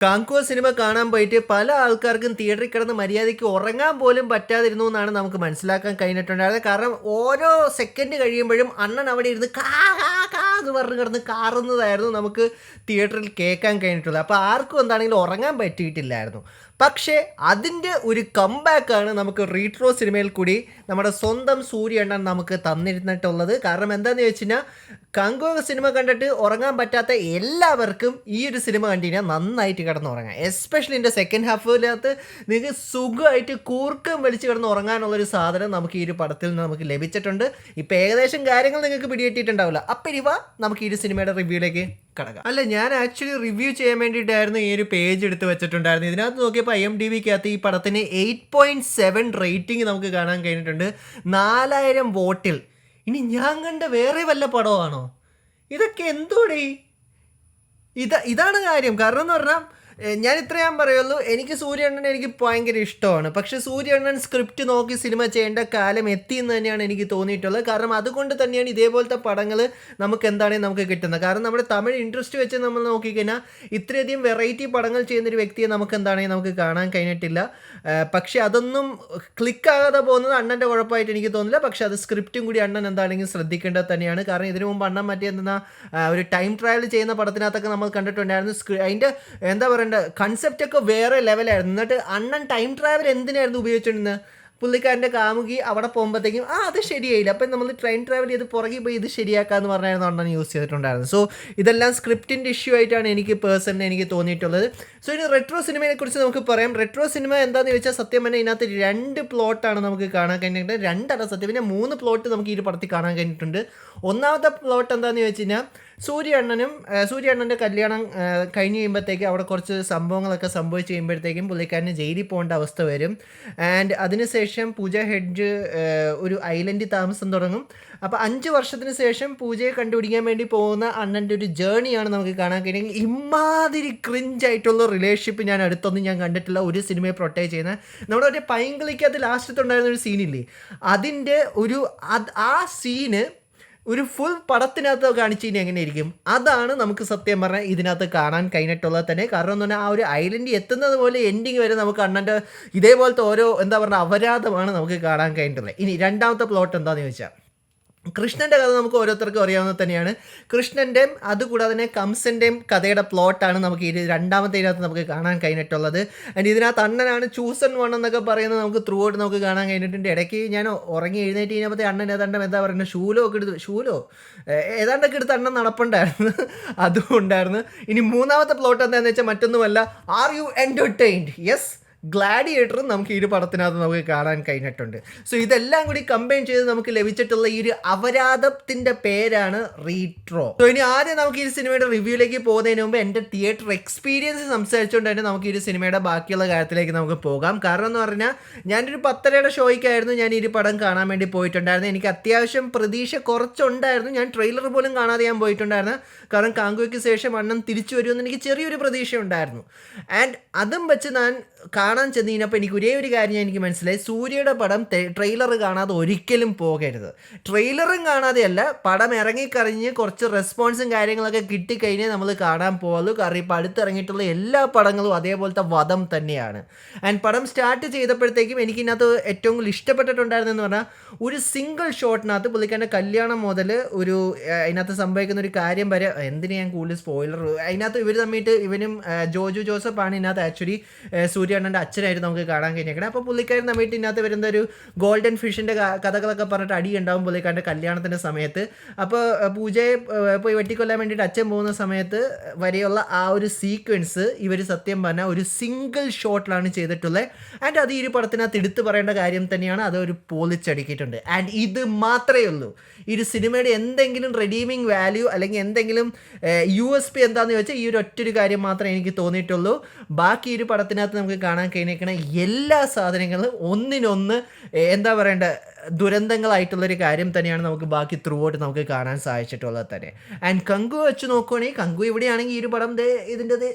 കാങ്കോ cinema കാണാൻ പോയിട്ട് പല ആൾക്കാർക്കും തിയേറ്ററിൽ കിടന്ന് മര്യാദയ്ക്ക് ഉറങ്ങാൻ പോലും പറ്റാതിരുന്നു എന്നാണ് നമുക്ക് മനസ്സിലാക്കാൻ കഴിഞ്ഞിട്ടുണ്ടായിരുന്നത്. കാരണം ഓരോ സെക്കൻഡ് കഴിയുമ്പോഴും അണ്ണൻ അവിടെ ഇരുന്ന് കാ കാ കാ എന്ന് പറഞ്ഞ് കിടന്ന് കാറുന്നതായിരുന്നു നമുക്ക് തിയേറ്ററിൽ കേൾക്കാൻ കഴിഞ്ഞിട്ടുള്ളത്. അപ്പോൾ ആർക്കും എന്താണെങ്കിലും ഉറങ്ങാൻ പറ്റിയിട്ടില്ലായിരുന്നു. പക്ഷേ അതിൻ്റെ ഒരു കംബാക്കാണ് നമുക്ക് റീട്രോ സിനിമയിൽ കൂടി നമ്മുടെ സ്വന്തം സൂര്യ അണ്ണൻ നമുക്ക് തന്നിരുന്നിട്ടുള്ളത്. കാരണം എന്താണെന്ന് ചോദിച്ചു കഴിഞ്ഞാൽ കാങ്കോ സിനിമ കണ്ടിട്ട് ഉറങ്ങാൻ പറ്റാത്ത എല്ലാവർക്കും ഈ ഒരു സിനിമ കണ്ടു കഴിഞ്ഞാൽ നന്നായിട്ട് കിടന്നുറങ്ങാം. എസ്പെഷ്യലി ഇതിൻ്റെ സെക്കൻഡ് ഹാഫിനകത്ത് നിങ്ങൾക്ക് സുഖമായിട്ട് കൂർക്കം വലിച്ച് കിടന്ന് ഉറങ്ങാനുള്ളൊരു സാധനം നമുക്ക് ഈ ഒരു പടത്തിൽ നിന്ന് നമുക്ക് ലഭിച്ചിട്ടുണ്ട്. ഇപ്പോൾ ഏകദേശം കാര്യങ്ങൾ നിങ്ങൾക്ക് പിടികിട്ടിയിട്ടുണ്ടാവില്ല. അപ്പം ഇവ നമുക്ക് ഈ ഒരു സിനിമയുടെ റിവ്യൂയിലേക്ക് കടക്കാം. അല്ല, ഞാൻ ആക്ച്വലി റിവ്യൂ ചെയ്യാൻ വേണ്ടിയിട്ടായിരുന്നു ഈ ഒരു പേജ് എടുത്ത് വെച്ചിട്ടുണ്ടായിരുന്നു. ഇതിനകത്ത് നോക്കിയപ്പോൾ IMDbക്കകത്ത് ഈ പടത്തിന് 8.7 റേറ്റിംഗ് നമുക്ക് കാണാൻ കഴിഞ്ഞിട്ടുണ്ട് 4000 വോട്ടിൽ. ഇനി ഞാൻ കണ്ട വേറെ വല്ല പടമാണോ? ഇതൊക്കെ എന്തോടെ? ഇതാണ് കാര്യം. കാരണം എന്ന് പറഞ്ഞാൽ ഞാൻ ഇത്രയും പറയുള്ളൂ, എനിക്ക് സൂര്യണ്ണൻ എനിക്ക് ഭയങ്കര ഇഷ്ടമാണ്. പക്ഷേ സൂര്യണ്ണൻ സ്ക്രിപ്റ്റ് നോക്കി സിനിമ ചെയ്യേണ്ട കാലം എത്തിയെന്ന് തന്നെയാണ് എനിക്ക് തോന്നിയിട്ടുള്ളത്. കാരണം അതുകൊണ്ട് തന്നെയാണ് ഇതേപോലത്തെ പടങ്ങൾ നമുക്ക് എന്താണെങ്കിൽ നമുക്ക് കിട്ടുന്നത്. കാരണം നമ്മുടെ തമിഴ് ഇൻട്രസ്റ്റ് വെച്ച് നമ്മൾ നോക്കിക്കഴിഞ്ഞാൽ ഇത്രയധികം വെറൈറ്റി പടങ്ങൾ ചെയ്യുന്നൊരു വ്യക്തിയെ നമുക്ക് എന്താണെങ്കിൽ നമുക്ക് കാണാൻ കഴിഞ്ഞിട്ടില്ല. പക്ഷേ അതൊന്നും ക്ലിക്കാകാതെ പോകുന്നത് അണ്ണൻ്റെ കുഴപ്പമായിട്ട് എനിക്ക് തോന്നില്ല. പക്ഷേ അത് സ്ക്രിപ്റ്റും കൂടി അണ്ണൻ എന്താണെങ്കിലും ശ്രദ്ധിക്കേണ്ടത് തന്നെയാണ്. കാരണം ഇതിനു മുമ്പ് അണ്ണൻ മറ്റേ ഒരു ടൈം ട്രയൽ ചെയ്യുന്ന പടത്തിനകത്തൊക്കെ നമ്മൾ കണ്ടിട്ടുണ്ടായിരുന്നു. അതിൻ്റെ എന്താ പറയുക കൺസെപ്റ്റൊക്കെ വേറെ ലെവലായിരുന്നു. എന്നിട്ട് അണ്ണൻ ടൈം ട്രാവൽ എന്തിനായിരുന്നു ഉപയോഗിച്ചിരുന്നത്? പുള്ളിക്കാരൻ്റെ കാമുകി അവിടെ പോകുമ്പോഴത്തേക്കും അത് ശരിയായില്ല, അപ്പം നമ്മൾ ട്രെയിൻ ട്രാവൽ ചെയ്ത് പുറകെ പോയി ഇത് ശരിയാക്കാമെന്ന് പറഞ്ഞായിരുന്നു അണ്ണൻ യൂസ് ചെയ്തിട്ടുണ്ടായിരുന്നു. സോ ഇതെല്ലാം സ്ക്രിപ്റ്റിൻ്റെ ഇഷ്യൂ ആയിട്ടാണ് എനിക്ക് തോന്നിയിട്ടുള്ളത്. സോ ഇനി റെട്രോ സിനിമയെക്കുറിച്ച് നമുക്ക് പറയാം. റെട്രോ സിനിമ എന്താണെന്ന് ചോദിച്ചാൽ സത്യം പറഞ്ഞാൽ ഇതിനകത്ത് 2 പ്ലോട്ടാണ് നമുക്ക് കാണാൻ കഴിഞ്ഞിട്ടുണ്ട്. 2 അല്ല, സത്യം പിന്നെ 3 പ്ലോട്ട് നമുക്ക് ഈ പടത്തിൽ കാണാൻ കഴിഞ്ഞിട്ടുണ്ട്. ഒന്നാമത്തെ പ്ലോട്ട് എന്താണെന്ന് ചോദിച്ചു കഴിഞ്ഞാൽ സൂര്യ അണ്ണൻ്റെ കല്യാണം കഴിഞ്ഞ് കഴിയുമ്പോഴത്തേക്കും അവിടെ കുറച്ച് സംഭവങ്ങളൊക്കെ സംഭവിച്ച് കഴിയുമ്പോഴത്തേക്കും പുള്ളിക്കാരന് ജയിലിൽ പോകേണ്ട അവസ്ഥ വരും. ആൻഡ് അതിനുശേഷം പൂജ ഹെഡ്ജ് ഒരു ഐലൻഡിൽ താമസം തുടങ്ങും. അപ്പോൾ 5 വർഷത്തിന് ശേഷം പൂജയെ കണ്ടുപിടിക്കാൻ വേണ്ടി പോകുന്ന അണ്ണൻ്റെ ഒരു ജേണിയാണ് നമുക്ക് കാണാൻ കഴിയുന്നത്. ഇമാതിരി ക്രിഞ്ചായിട്ടുള്ള റിലേഷൻഷിപ്പ് ഞാൻ അടുത്തൊന്നും ഞാൻ കണ്ടിട്ടില്ല ഒരു സിനിമയെ പ്രൊട്ടക്റ്റ് ചെയ്യുന്ന. നമ്മുടെ ഒരു പൈങ്കിളിക്കകത്ത് ലാസ്റ്റത്തുണ്ടായിരുന്ന ഒരു സീനില്ലേ, അതിൻ്റെ ആ സീന് ഒരു ഫുൾ പടത്തിനകത്ത് കാണിച്ചു കഴിഞ്ഞാൽ എങ്ങനെയായിരിക്കും? അതാണ് നമുക്ക് സത്യം പറഞ്ഞാൽ ഇതിനകത്ത് കാണാൻ കഴിഞ്ഞിട്ടുള്ളത് തന്നെ. കാരണം എന്ന് പറഞ്ഞാൽ ആ ഒരു ഐലൻഡിൽ എത്തുന്നത് പോലെ എൻഡിങ് വരെ നമുക്ക് അണ്ണൻ്റെ ഇതേപോലത്തെ ഓരോ എന്താ പറയുക അപരാധമാണ് നമുക്ക് കാണാൻ കഴിഞ്ഞിട്ടുള്ളത്. ഇനി രണ്ടാമത്തെ പ്ലോട്ട് എന്താണെന്ന് ചോദിച്ചാൽ കൃഷ്ണൻ്റെ കഥ നമുക്ക് ഓരോരുത്തർക്കും അറിയാവുന്നത് തന്നെയാണ്. കൃഷ്ണൻ്റെയും അതുകൂടാതെ തന്നെ കംസൻ്റെയും കഥയുടെ പ്ലോട്ടാണ് നമുക്ക് ഈ രണ്ടാമത്തെ ഇതിനകത്ത് നമുക്ക് കാണാൻ കഴിഞ്ഞിട്ടുള്ളത്. ആൻഡ് ഇതിനകത്ത് അണ്ണനാണ് ചൂസൺ വൺ എന്നൊക്കെ പറയുന്നത് നമുക്ക് ത്രൂ ഔട്ട് നമുക്ക് കാണാൻ കഴിഞ്ഞിട്ടുണ്ട്. ഇടയ്ക്ക് ഞാൻ ഉറങ്ങി എഴുന്നേറ്റ് കഴിഞ്ഞപ്പോൾ അണ്ണൻ ഏതാണ്ട് എന്താ പറയുന്നത് ഏതാണ്ടൊക്കെ എടുത്ത് അണ്ണൻ നടപ്പുണ്ടായിരുന്നു, അതും ഉണ്ടായിരുന്നു. ഇനി മൂന്നാമത്തെ പ്ലോട്ട് എന്താണെന്ന് വെച്ചാൽ മറ്റൊന്നുമല്ല, ആർ യു എൻ്റർടൈൻഡ്? യെസ്, ഗ്ലാഡിയേറ്ററും നമുക്ക് ഈ ഒരു പടത്തിനകത്ത് നമുക്ക് കാണാൻ കഴിഞ്ഞിട്ടുണ്ട്. സോ ഇതെല്ലാം കൂടി കമ്പൈൻ ചെയ്ത് നമുക്ക് ലഭിച്ചിട്ടുള്ള ഈ ഒരു അപരാധത്തിൻ്റെ പേരാണ് റീട്രോ. സോ ഇനി ആദ്യം നമുക്ക് ഈ സിനിമയുടെ റിവ്യൂയിലേക്ക് പോകുന്നതിന് മുമ്പ് എൻ്റെ തിയേറ്റർ എക്സ്പീരിയൻസ് സംസാരിച്ചുകൊണ്ട് തന്നെ നമുക്ക് ഈ ഒരു സിനിമയുടെ ബാക്കിയുള്ള കാര്യത്തിലേക്ക് നമുക്ക് പോകാം. കാരണം എന്ന് പറഞ്ഞാൽ ഞാനൊരു 10:30 ഷോയ്ക്കായിരുന്നു ഞാൻ ഈ ഒരു പടം കാണാൻ വേണ്ടി പോയിട്ടുണ്ടായിരുന്നു. എനിക്ക് അത്യാവശ്യം പ്രതീക്ഷ കുറച്ചുണ്ടായിരുന്നു. ഞാൻ ട്രെയിലർ പോലും കാണാതെ ഞാൻ പോയിട്ടുണ്ടായിരുന്നു. കാരണം കാങ്കോയ്ക്ക് ശേഷം അണ്ണൻ തിരിച്ചു വരുമെന്ന് എനിക്ക് ചെറിയൊരു പ്രതീക്ഷ ഉണ്ടായിരുന്നു. ആൻഡ് അതും വെച്ച് ഞാൻ കാണാൻ ചെന്ന് കഴിഞ്ഞപ്പോൾ എനിക്ക് ഒരേ ഒരു കാര്യം എനിക്ക് മനസ്സിലായി, സൂര്യയുടെ പടം ട്രെയിലർ കാണാതെ ഒരിക്കലും പോകരുത്. ട്രെയിലറും കാണാതെയല്ല, പടം ഇറങ്ങിക്കറിഞ്ഞ് കുറച്ച് റെസ്പോൺസും കാര്യങ്ങളൊക്കെ കിട്ടിക്കഴിഞ്ഞാൽ നമ്മൾ കാണാൻ പോകുള്ളൂ. കാരണം ഇപ്പോൾ അടുത്തിറങ്ങിയിട്ടുള്ള എല്ലാ പടങ്ങളും അതേപോലത്തെ വധം തന്നെയാണ്. ആൻഡ് പടം സ്റ്റാർട്ട് ചെയ്തപ്പോഴത്തേക്കും എനിക്കിതിനകത്ത് ഏറ്റവും കൂടുതൽ ഇഷ്ടപ്പെട്ടിട്ടുണ്ടായിരുന്നെന്ന് പറഞ്ഞാൽ ഒരു സിംഗിൾ ഷോട്ടിനകത്ത് പുള്ളിക്കാരൻ്റെ കല്യാണം മുതൽ ഒരു അതിനകത്ത് സംഭവിക്കുന്ന ഒരു കാര്യം വരെ, എന്തിനു ഞാൻ കൂടുതൽ സ്പോയിലർ, അതിനകത്ത് ഇവർ തമ്മിയിട്ട് ഇവനും ജോജു ജോസഫാണ് ഇതിനകത്ത് ആക്ച്വലി സൂര്യ അണ്ണൻ്റെ അച്ഛനായിട്ട് നമുക്ക് കാണാൻ കഴിഞ്ഞേക്കണം. അപ്പോൾ പുള്ളിക്കാരൻ തമ്മിയിട്ട് ഇതിനകത്ത് വരുന്ന ഒരു ഗോൾഡൻ ഫിഷിൻ്റെ കഥകളൊക്കെ പറഞ്ഞിട്ട് അടി ഉണ്ടാവും പുള്ളിക്കാരൻ്റെ കല്യാണത്തിൻ്റെ സമയത്ത്. അപ്പോൾ പൂജയെ പോയി വെട്ടിക്കൊല്ലാൻ വേണ്ടിയിട്ട് അച്ഛൻ പോകുന്ന സമയത്ത് വരെയുള്ള ആ ഒരു സീക്വൻസ് ഇവർ സത്യം പറഞ്ഞാൽ ഒരു സിംഗിൾ ഷോട്ടിലാണ് ചെയ്തിട്ടുള്ളത്. ആൻഡ് അത് ഈ ഒരു പടത്തിനകത്ത് എടുത്തു പറയേണ്ട കാര്യം തന്നെയാണ്. അതൊരു പൊളിച്ചടുക്കിയിട്ടുണ്ട്. ആൻഡ് ഇത് മാത്രമേ ഉള്ളൂ ഈ ഒരു സിനിമയുടെ എന്തെങ്കിലും റെഡീമിങ് വാല്യൂ അല്ലെങ്കിൽ എന്തെങ്കിലും USP എന്താണെന്ന് ചോദിച്ചാൽ ഈ ഒരു ഒറ്റൊരു കാര്യം മാത്രമേ എനിക്ക് തോന്നിയിട്ടുള്ളൂ. ബാക്കി ഈ ഒരു പടത്തിനകത്ത് നമുക്ക് കാണാൻ കഴിഞ്ഞേക്കണ എല്ലാ സാധനങ്ങളും ഒന്നിനൊന്ന് എന്താ പറയണ്ട ദുരന്തങ്ങളായിട്ടുള്ളൊരു കാര്യം തന്നെയാണ് നമുക്ക് ബാക്കി ത്രൂ ഔട്ട് നമുക്ക് കാണാൻ സാധിച്ചിട്ടുള്ളത് തന്നെ. ആൻഡ് കങ്കു വെച്ച് നോക്കുകയാണെങ്കിൽ കങ്കു ഇവിടെയാണെങ്കിൽ ഈ ഒരു പടം ഇതിൻ്റെ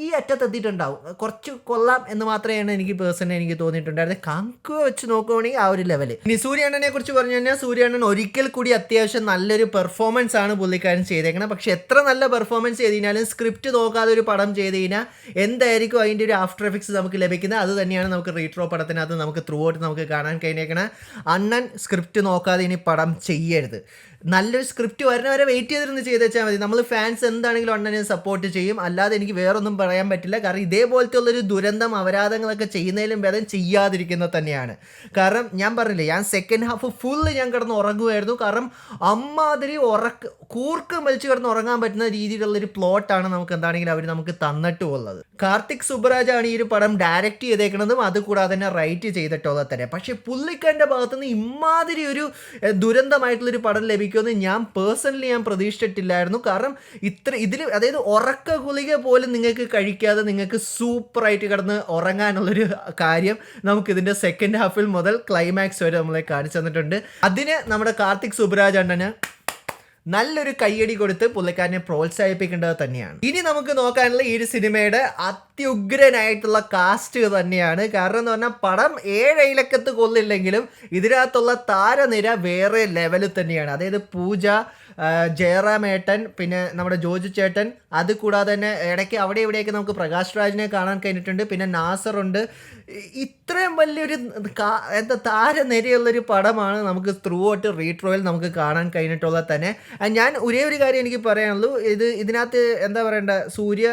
ഈ അറ്റത്തെത്തിയിട്ടുണ്ടാവും. കുറച്ച് കൊള്ളാം എന്ന് മാത്രമേ എനിക്ക് പേഴ്സണലി എനിക്ക് തോന്നിയിട്ടുണ്ടായിരുന്നത്. കങ്കു വെച്ച് നോക്കുകയാണെങ്കിൽ ആ ഒരു ലെവൽ. ഇനി സൂര്യണ്ണനെ കുറിച്ച് പറഞ്ഞു കഴിഞ്ഞാൽ സൂര്യണ്ണൻ ഒരിക്കൽ കൂടി അത്യാവശ്യം നല്ലൊരു പെർഫോമൻസ് ആണ് പുള്ളിക്കാരൻ ചെയ്തേക്കണം. പക്ഷെ എത്ര നല്ല പെർഫോമൻസ് ചെയ്ത് കഴിഞ്ഞാലും സ്ക്രിപ്റ്റ് നോക്കാതെ ഒരു പടം ചെയ്ത് കഴിഞ്ഞാൽ എന്തായിരിക്കും അതിൻ്റെ ഒരു ആഫ്റ്റർ എഫക്ട്സ് നമുക്ക് ലഭിക്കുന്നത്, അത് തന്നെയാണ് നമുക്ക് റീട്രോ പടത്തിനകത്ത് നമുക്ക് ത്രൂ ഔട്ട് നമുക്ക് കാണാൻ കഴിഞ്ഞേക്കണം. അണ്ണൻ സ്ക്രിപ്റ്റ് നോക്കാതെ ഇനി പടം ചെയ്യരുത്. നല്ലൊരു സ്ക്രിപ്റ്റ് വരുന്നവരെ വെയിറ്റ് ചെയ്തിരുന്ന് ചെയ്ത് വെച്ചാൽ മതി. നമ്മൾ ഫാൻസ് എന്താണെങ്കിലും അണ്ണനെ സപ്പോർട്ട് ചെയ്യും. അല്ലാതെ എനിക്ക് വേറൊന്നും പറയാൻ പറ്റില്ല. കാരണം ഇതേപോലത്തെ ഉള്ളൊരു ദുരന്തം അപരാധങ്ങളൊക്കെ ചെയ്യുന്നതിലും ഭേദം ചെയ്യാതിരിക്കുന്നത് തന്നെയാണ്. കാരണം ഞാൻ പറഞ്ഞില്ലേ, ഞാൻ സെക്കൻഡ് ഹാഫ് ഫുള്ള് ഞാൻ കിടന്ന് ഉറങ്ങുമായിരുന്നു. കാരണം അമ്മാതിരി കൂർക്കം വലിച്ച് കിടന്ന് ഉറങ്ങാൻ പറ്റുന്ന രീതിയിലുള്ളൊരു പ്ലോട്ടാണ് നമുക്ക് എന്താണെങ്കിലും അവർ നമുക്ക് തന്നിട്ട് ഉള്ളത്. കാർത്തിക് സുബ്രാജാണ് ഈ ഒരു പടം ഡയറക്റ്റ് ചെയ്തേക്കുന്നതും അതുകൂടാതെ തന്നെ റൈറ്റ് ചെയ്തിട്ടുള്ളത് തന്നെ. പക്ഷേ പുള്ളിക്കാരൻ്റെ ഭാഗത്തുനിന്ന് ഇമാതിരി ഒരു ദുരന്തമായിട്ടുള്ളൊരു പടം ലഭിക്കുമെന്ന് ഞാൻ പേഴ്സണലി പ്രതീക്ഷിച്ചിട്ടില്ലായിരുന്നു. കാരണം ഇതിൽ അതായത് ഉറക്ക ഗുളിക പോലും നിങ്ങൾക്ക് കഴിക്കാതെ നിങ്ങൾക്ക് സൂപ്പറായിട്ട് കിടന്ന് ഉറങ്ങാനുള്ളൊരു കാര്യം നമുക്കിതിൻ്റെ സെക്കൻഡ് ഹാഫിൽ മുതൽ ക്ലൈമാക്സ് വരെ നമ്മളെ കാണിച്ചു തന്നിട്ടുണ്ട്. അതിന് നമ്മുടെ കാർത്തിക് സുബ്രാജ് അണ്ണന് നല്ലൊരു കയ്യടി കൊടുത്ത് പുള്ളിക്കാരനെ പ്രോത്സാഹിപ്പിക്കേണ്ടത് തന്നെയാണ്. ഇനി നമുക്ക് നോക്കാനുള്ള ഈ ഒരു സിനിമയുടെ അത്യുഗ്രനായിട്ടുള്ള കാസ്റ്റ് തന്നെയാണ്. കാരണം എന്ന് പറഞ്ഞാൽ പടം 7 ഇലക്കത്ത് കൊള്ളില്ലെങ്കിലും ഇതിനകത്തുള്ള താരനിര വേറെ ലെവലിൽ തന്നെയാണ്. അതായത് പൂജ, ജയറാമേട്ടൻ, പിന്നെ നമ്മുടെ ജോജു ചേട്ടൻ, അത് കൂടാതെ തന്നെ ഇടയ്ക്ക് അവിടെ ഇവിടെയൊക്കെ നമുക്ക് പ്രകാശ് രാജിനെ കാണാൻ കഴിഞ്ഞിട്ടുണ്ട്. പിന്നെ നാസറുണ്ട്. ഇത്രയും വലിയൊരു താരനിരയുള്ളൊരു പടമാണ് നമുക്ക് ത്രൂ ഔട്ട് റീട്രോയിൽ നമുക്ക് കാണാൻ കഴിഞ്ഞിട്ടുള്ളത് തന്നെ. ഞാൻ ഒരേ ഒരു കാര്യം എനിക്ക് പറയാനുള്ളൂ, ഇതിനകത്ത് എന്താ പറയണ്ട, സൂര്യ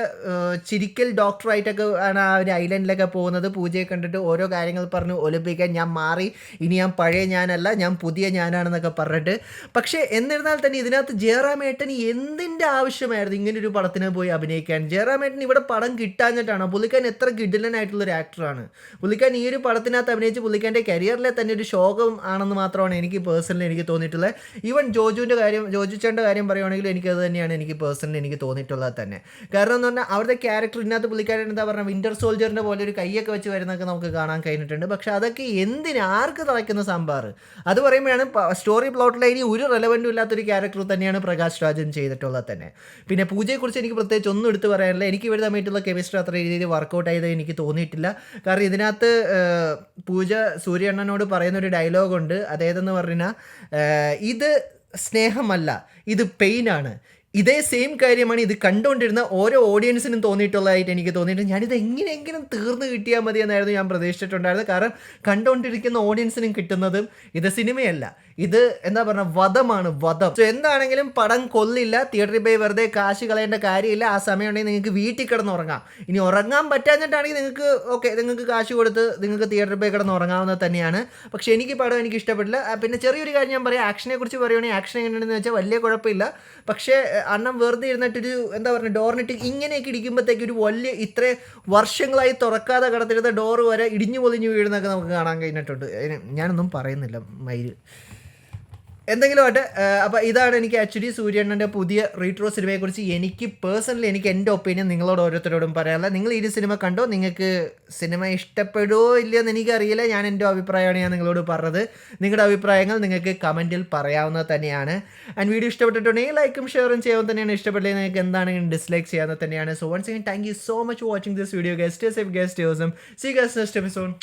ചിരിക്കൽ ഡോക്ടറായിട്ടൊക്കെ ആണ് ആ ഒരു ഐലൻഡിലൊക്കെ പോകുന്നത്. പൂജയെ കണ്ടിട്ട് ഓരോ കാര്യങ്ങൾ പറഞ്ഞ് ഒലിപ്പിക്കാൻ ഞാൻ മാറി, ഇനി ഞാൻ പഴയ ഞാനല്ല, ഞാൻ പുതിയ ഞാനാണെന്നൊക്കെ പറഞ്ഞിട്ട്. പക്ഷേ എന്നിരുന്നാൽ തന്നെ ഇതിനകത്ത് ജയറാമേട്ടൻ എന്തിൻ്റെ ആവശ്യമായിരുന്നു ഇങ്ങനൊരു പടത്തിന് പോയി അഭിനയിക്കാൻ? ജയറാമേട്ടൻ ഇവിടെ പടം കിട്ടാഞ്ഞിട്ടാണ്. പുള്ളിക്കാരൻ എത്ര കിടിലനായിട്ടുള്ളൊരു ആക്ടറാണ്. പുള്ളിക്കാരൻ ഈ ഒരു പടത്തിനകത്ത് അഭിനയിച്ച് പുള്ളിക്കാരൻ്റെ കരിയറിലെ തന്നെ ഒരു ശോകം ആണെന്ന് മാത്രമാണ് എനിക്ക് പേഴ്സണലി എനിക്ക് തോന്നിയിട്ടുള്ളത്. ഈവൻ ജോജുച്ചേൻ്റെ കാര്യം പറയുവാണെങ്കിൽ എനിക്കത് തന്നെയാണ് എനിക്ക് പേഴ്സണലി എനിക്ക് തോന്നിയിട്ടുള്ളത് തന്നെ. കാരണം എന്ന് പറഞ്ഞാൽ അവരുടെ ക്യാരക്ടർ ഇതിനകത്ത് പുള്ളിക്കാരൻ എന്താ പറയുക, വിൻ്റർ സോൾജറിൻ്റെ പോലെ ഒരു കൈയൊക്കെ വെച്ച് വരുന്നതൊക്കെ നമുക്ക് കാണാൻ കഴിഞ്ഞിട്ടുണ്ട്. പക്ഷേ അതൊക്കെ ആർക്ക് തിളയ്ക്കുന്ന സാമ്പാർ? അത് പറയുമ്പോഴാണ് സ്റ്റോറി പ്ലോട്ട് ലൈനിൽ ഒരു റെലവൻറ്റും ഇല്ലാത്തൊരു ക്യാരക്ടർ തന്നെയാണ് പ്രകാശ് രാജൻ ചെയ്തിട്ടുള്ളത് തന്നെ. പിന്നെ പൂജയെക്കുറിച്ച് എനിക്ക് പ്രത്യേകിച്ച് ഒന്നും എടുത്ത് പറയാനില്ല. എനിക്ക് ഇവർ തമ്മിലുള്ള കെമിസ്ട്രി അത്ര രീതിയിൽ വർക്കൗട്ട് ചെയ്ത് എനിക്ക് തോന്നിയിട്ടില്ല. കാരണം ഇതിനകത്ത് പൂജ സൂര്യണ്ണനോട് പറയുന്നൊരു ഡയലോഗുണ്ട്. അതേതെന്ന് പറഞ്ഞാൽ ഇത് സ്നേഹമല്ല, ഇത് പെയിനാണ്. ഇതേ സെയിം കാര്യമാണ് ഇത് കണ്ടുകൊണ്ടിരുന്ന ഓരോ ഓഡിയൻസിനും തോന്നിയിട്ടുള്ളതായിട്ട് എനിക്ക് തോന്നിയിട്ടുണ്ട്. ഞാനിത് എങ്ങനെയെങ്കിലും തീർന്നു കിട്ടിയാൽ മതി എന്നായിരുന്നു ഞാൻ പ്രതീക്ഷിച്ചിട്ടുണ്ടായിരുന്നത്. കാരണം കണ്ടുകൊണ്ടിരിക്കുന്ന ഓഡിയൻസിനും കിട്ടുന്നതും ഇത് സിനിമയല്ല, ഇത് എന്താ പറയുക, വധമാണ്, വധം. സോ എന്താണെങ്കിലും പടം കൊള്ളില്ല. തിയേറ്ററിൽ പോയി വെറുതെ കാശ് കളയേണ്ട കാര്യമില്ല. ആ സമയം ഉണ്ടെങ്കിൽ നിങ്ങൾക്ക് വീട്ടിൽ കിടന്ന് ഉറങ്ങാം. ഇനി ഉറങ്ങാൻ പറ്റാഞ്ഞിട്ടാണെങ്കിൽ നിങ്ങൾക്ക് കാശ് കൊടുത്ത് നിങ്ങൾക്ക് തിയേറ്ററിൽ പോയി കിടന്ന് ഉറങ്ങാവുന്നത് തന്നെയാണ്. പക്ഷേ എനിക്ക് പടം എനിക്ക് ഇഷ്ടപ്പെട്ടില്ല. പിന്നെ ചെറിയൊരു കാര്യം ഞാൻ പറയാം, ആക്ഷനെ കുറിച്ച് പറയുകയാണെങ്കിൽ ആക്ഷൻ എങ്ങനെയാണെന്ന് വെച്ചാൽ വലിയ കുഴപ്പമില്ല. പക്ഷേ അണ്ണം വെറുതെ ഇരുന്നിട്ടൊരു എന്താ പറയുക, ഡോറിനിട്ട് ഇങ്ങനെയൊക്കെ ഇടിക്കുമ്പോഴത്തേക്ക് ഒരു വലിയ ഇത്ര വർഷങ്ങളായി തുറക്കാതെ കിടത്തിരുന്ന ഡോറ് വരെ ഇടിഞ്ഞു പൊളിഞ്ഞു വീഴുന്നൊക്കെ നമുക്ക് കാണാൻ കഴിഞ്ഞിട്ടുണ്ട്. ഞാനൊന്നും പറയുന്നില്ല, മയില് എന്തെങ്കിലും ആട്ടെ. അപ്പോൾ ഇതാണ് എനിക്ക് ആക്ച്വലി സൂര്യണ്ണൻ്റെ പുതിയ റീട്രോ സിനിമയെക്കുറിച്ച് എനിക്ക് പേഴ്സണലി എനിക്ക് എൻ്റെ ഒപ്പീനിയൻ നിങ്ങളോട് ഓരോരുത്തരോടും പറയാനുള്ള. നിങ്ങൾ ഈ സിനിമ കണ്ടോ? നിങ്ങൾക്ക് സിനിമ ഇഷ്ടപ്പെടുമോ ഇല്ലയെന്ന് എനിക്കറിയില്ല. ഞാൻ എൻ്റെ അഭിപ്രായമാണ് ഞാൻ നിങ്ങളോട് പറഞ്ഞത്. നിങ്ങളുടെ അഭിപ്രായങ്ങൾ നിങ്ങൾക്ക് കമൻറ്റിൽ പറയാവുന്നത് തന്നെയാണ്. ആൻഡ് വീഡിയോ ഇഷ്ടപ്പെട്ടിട്ടുണ്ടെങ്കിൽ ലൈക്കും ഷെയറും ചെയ്യാൻ തന്നെയാണ്. ഇഷ്ടപ്പെട്ടില്ലെങ്കിൽ നിങ്ങൾക്ക് എന്താണെങ്കിലും ഡിസ്ലൈക്ക് ചെയ്യാവുന്നത് തന്നെയാണ്. So once again thank you so much for watching this video. Guys stay safe, guys stay awesome. See you guys next episode.